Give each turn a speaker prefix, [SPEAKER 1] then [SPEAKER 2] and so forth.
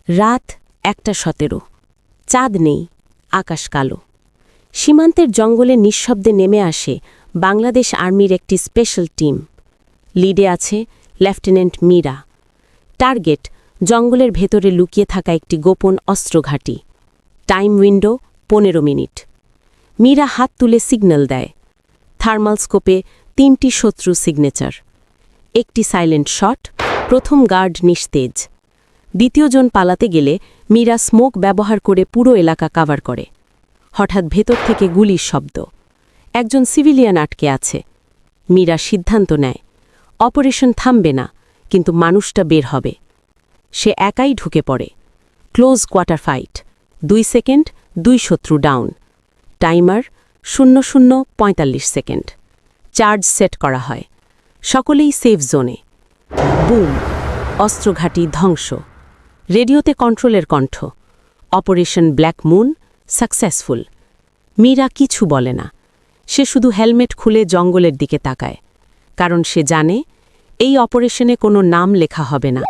[SPEAKER 1] রাত 1:17। চাঁদ নেই, আকাশ কালো। সীমান্তের জঙ্গলে নিঃশব্দে নেমে আসে বাংলাদেশ আর্মির একটি স্পেশাল টিম। লিডে আছে লেফটেন্যান্ট মীরা। টার্গেট জঙ্গলের ভেতরে লুকিয়ে থাকা একটি গোপন অস্ত্রঘাঁটি। Time window 15 minute. মীরা হাত তুলে সিগন্যাল দেয়। থার্মাল স্কোপে 3টি শত্রু সিগনেচার। একটি সাইলেন্ট শট, প্রথম গার্ড নিস্তেজ। দ্বিতীয়জন পালাতে গেলে মীরা স্মোক ব্যবহার করে পুরো এলাকা কাভার করে। হঠাৎ ভেতর থেকে গুলির শব্দ। একজন সিভিলিয়ান আটকে আছে। মীরা সিদ্ধান্ত নেয়, অপারেশন থামবে না, কিন্তু মানুষটা বের হবে। সে একাই ঢুকে পড়ে। Close quarter fight. 2 সেকেন্ড, 2 শত্রু down. Timer 00:45 second. Charge set করা হয়। সকলেই সেফ জোনে। বুম! অস্ত্রঘাঁটি ধ্বংস। রেডিওতে কন্ট্রোলের কণ্ঠ। Operation black moon successful. Meera কিছু বলে না। সে শুধু হেলমেট খুলে জঙ্গলের দিকে তাকায়। কারণ সে জানে, এই অপারেশনে কোনো নাম লেখা হবে না।